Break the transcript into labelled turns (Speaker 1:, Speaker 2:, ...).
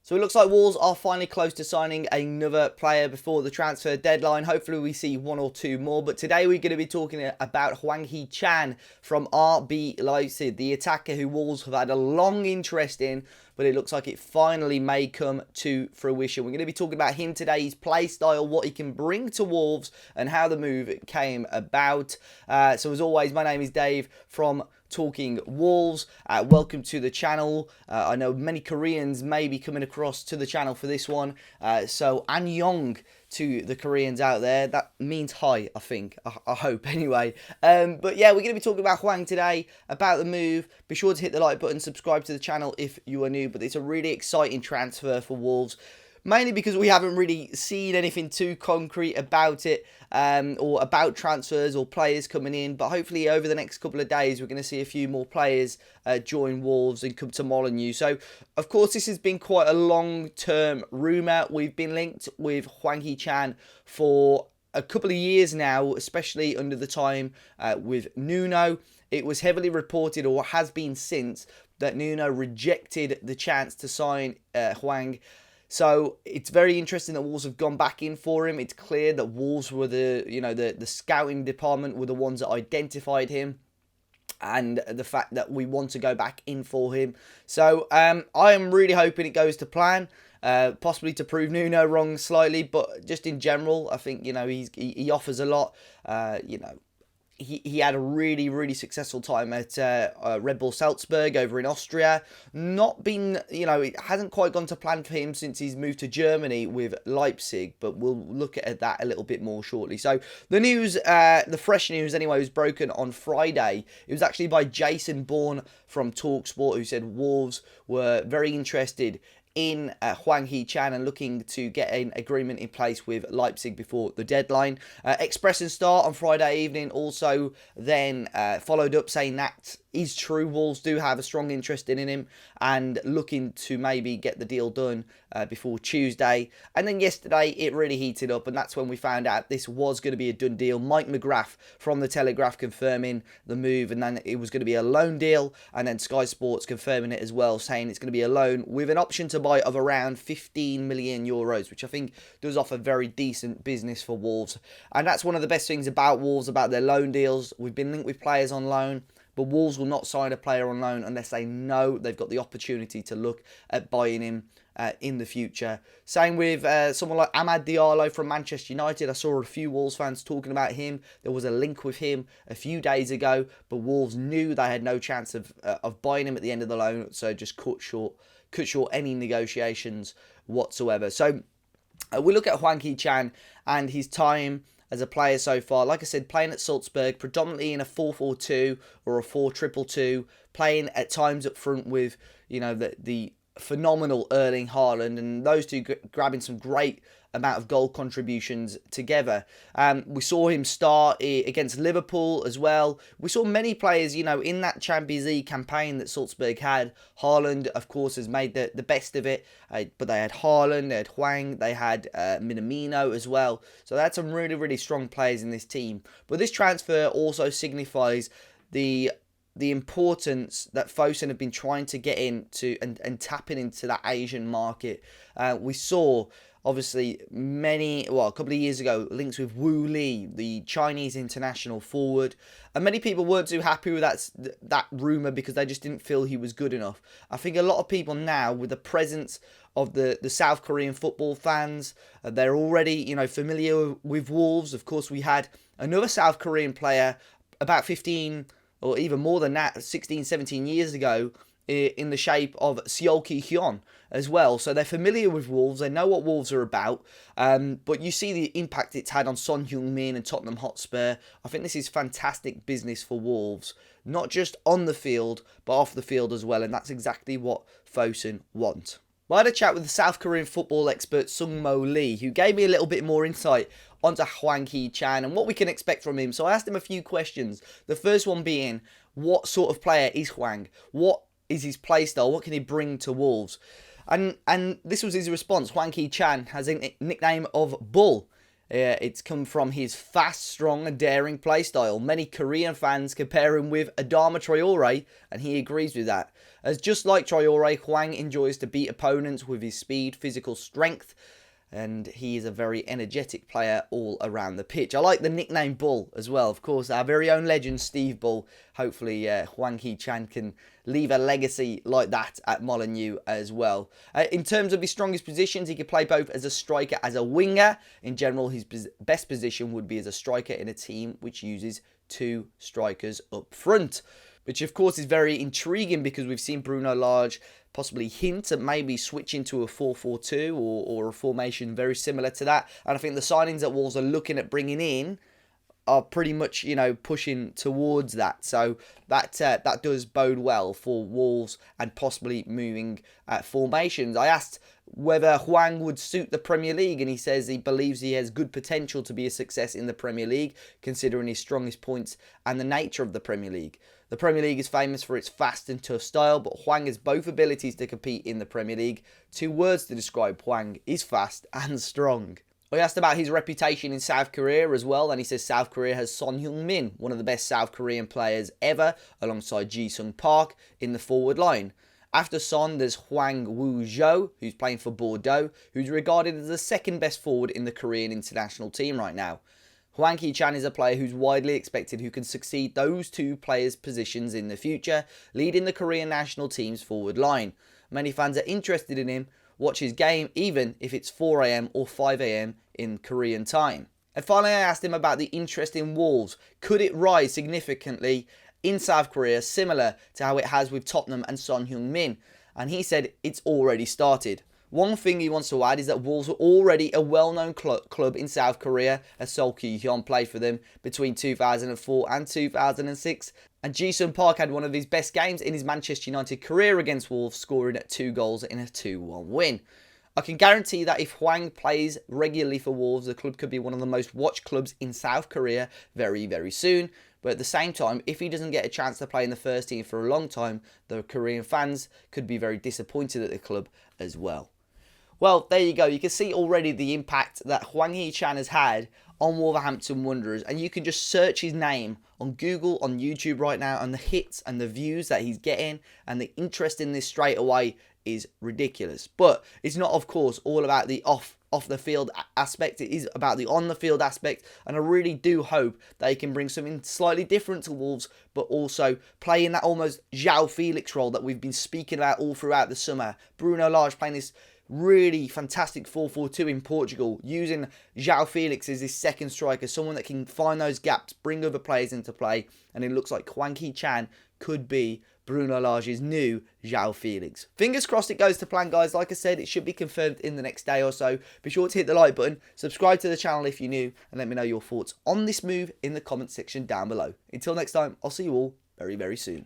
Speaker 1: So it looks like Wolves are finally close to signing another player before the transfer deadline. Hopefully we see one or two more. But today we're going to be talking about Hwang Hee-Chan from RB Leipzig, the attacker who Wolves have had a long interest in, but it looks like it finally may come to fruition. We're going to be talking about him today, his play style, what he can bring to Wolves, and how the move came about. So as always, my name is Dave from Talking Wolves. Welcome to the channel. I know many Koreans may be coming across to the channel for this one. So annyeong to the Koreans out there. That means hi, I think. I hope anyway. But yeah, we're going to be talking about Hwang today, about the move. Be sure to hit the like button, subscribe to the channel if you are new. But it's a really exciting transfer for Wolves. Mainly because we haven't really seen anything too concrete about it, or about transfers or players coming in. But hopefully over the next couple of days, we're going to see a few more players join Wolves and come to Molineux. So, of course, this has been quite a long-term rumour. We've been linked with Hwang Hee-Chan for a couple of years now, especially under the time with Nuno. It was heavily reported, or has been since, that Nuno rejected the chance to sign Hwang. So it's very interesting that Wolves have gone back in for him. It's clear that Wolves were the scouting department were the ones that identified him, and the fact that we want to go back in for him. So I am really hoping it goes to plan. Possibly to prove Nuno wrong slightly, but just in general, I think he offers a lot. He had a really successful time at Red Bull Salzburg over in Austria. Not been, it hasn't quite gone to plan for him since he's moved to Germany with Leipzig, but we'll look at that a little bit more shortly. So the news, the fresh news anyway, was broken on Friday. It was actually by Jason Bourne from TalkSport, who said Wolves were very interested in Hwang Hee-Chan and looking to get an agreement in place with Leipzig before the deadline. Express and Star on Friday evening also then followed up saying that is true. Wolves do have a strong interest in him and looking to maybe get the deal done before Tuesday. And then yesterday it really heated up, and that's when we found out this was going to be a done deal. Mike McGrath from the Telegraph confirming the move, and then it was going to be a loan deal, and then Sky Sports confirming it as well, saying it's going to be a loan with an option to buy of around 15 million euros, which I think does offer very decent business for Wolves. And that's one of the best things about Wolves, about their loan deals. We've been linked with players on loan, but Wolves will not sign a player on loan unless they know they've got the opportunity to look at buying him in the future. Same with someone like Amad Diallo from Manchester United. I saw a few Wolves fans talking about him. There was a link with him a few days ago, but Wolves knew they had no chance of buying him at the end of the loan, so just cut short any negotiations whatsoever. So we look at Hwang Hee-Chan and his time as a player so far. Like I said, playing at Salzburg, predominantly in a 4-4-2 or a 4-2-2, playing at times up front with, the phenomenal Erling Haaland, and those two grabbing some great amount of goal contributions together. We saw him start against Liverpool as well. We saw many players, in that Champions League campaign that Salzburg had. Haaland, of course, has made the best of it, but they had Haaland, they had Hwang, they had Minamino as well. So they had some really strong players in this team. But this transfer also signifies the importance that Fosun have been trying to get into and tapping into that Asian market. We saw, obviously, a couple of years ago, links with Wu Lee, the Chinese international forward. And many people weren't too happy with that rumour because they just didn't feel he was good enough. I think a lot of people now, with the presence of the South Korean football fans, they're already, familiar with Wolves. Of course, we had another South Korean player about 15 or even more than that, 16, 17 years ago, in the shape of Seol Ki-hyun as well. So they're familiar with Wolves. They know what Wolves are about. But you see the impact it's had on Son Heung-min and Tottenham Hotspur. I think this is fantastic business for Wolves. Not just on the field, but off the field as well. And that's exactly what Fosun want. Well, I had a chat with the South Korean football expert Sungmo Lee, who gave me a little bit more insight onto Hwang Hee-Chan and what we can expect from him. So I asked him a few questions. The first one being, what sort of player is Hwang? What is his play style? What can he bring to Wolves? And this was his response. Hwang Hee-Chan has a nickname of Bull. It's come from his fast, strong and daring play style. Many Korean fans compare him with Adama Traore, and he agrees with that. as just like Traore, Hwang enjoys to beat opponents with his speed, physical strength, and he is a very energetic player all around the pitch. I like the nickname Bull as well. Of course, our very own legend, Steve Bull. Hopefully, Hwang Hee-Chan can leave a legacy like that at Molineux as well. In terms of his strongest positions, he can play both as a striker, as a winger. In general, his best position would be as a striker in a team which uses 2 strikers up front, which of course is very intriguing because we've seen Bruno Lage possibly hint at maybe switching to a 4-4-2 or a formation very similar to that. And I think the signings that Wolves are looking at bringing in are pretty much, pushing towards that. So that does bode well for Wolves and possibly moving formations. I asked whether Hwang would suit the Premier League, and he says he believes he has good potential to be a success in the Premier League, considering his strongest points and the nature of the Premier League. The Premier League is famous for its fast and tough style, but Hwang has both abilities to compete in the Premier League. 2 words to describe Hwang is fast and strong. I asked about his reputation in South Korea as well, and he says South Korea has Son Heung-min, one of the best South Korean players ever, alongside Ji-Sung Park in the forward line. After Son, there's Hwang Woo-jo, who's playing for Bordeaux, who's regarded as the second best forward in the Korean international team right now. Hwang Hee-Chan is a player who's widely expected who can succeed those 2 players' positions in the future, leading the Korean national team's forward line. Many fans are interested in him, watch his game even if it's 4 AM or 5 AM in Korean time. And finally, I asked him about the interest in Wolves. Could it rise significantly in South Korea, similar to how it has with Tottenham and Son Heung-min? And he said it's already started. One thing he wants to add is that Wolves were already a well-known club in South Korea, as Sol Ki-hyun played for them between 2004 and 2006. And Ji-Sung Park had one of his best games in his Manchester United career against Wolves, scoring 2 goals in a 2-1 win. I can guarantee that if Hwang plays regularly for Wolves, the club could be one of the most watched clubs in South Korea very, very soon. But at the same time, if he doesn't get a chance to play in the first team for a long time, the Korean fans could be very disappointed at the club as well. Well, there you go. You can see already the impact that Hwang Hee-Chan has had on Wolverhampton Wanderers. And you can just search his name on Google, on YouTube right now, and the hits and the views that he's getting and the interest in this straight away is ridiculous. But it's not, of course, all about the off the field aspect. It is about the on the field aspect, and I really do hope that he can bring something slightly different to Wolves, but also play in that almost João Felix role that we've been speaking about all throughout the summer. Bruno Lage playing this really fantastic 4-4-2 in Portugal, using João Felix as his second striker, someone that can find those gaps, bring other players into play, and it looks like Hwang Hee-Chan could be Bruno Lage's new João Felix. Fingers crossed it goes to plan, guys. Like I said, it should be confirmed in the next day or so. Be sure to hit the like button, subscribe to the channel if you're new, and let me know your thoughts on this move in the comment section down below. Until next time, I'll see you all very, very soon.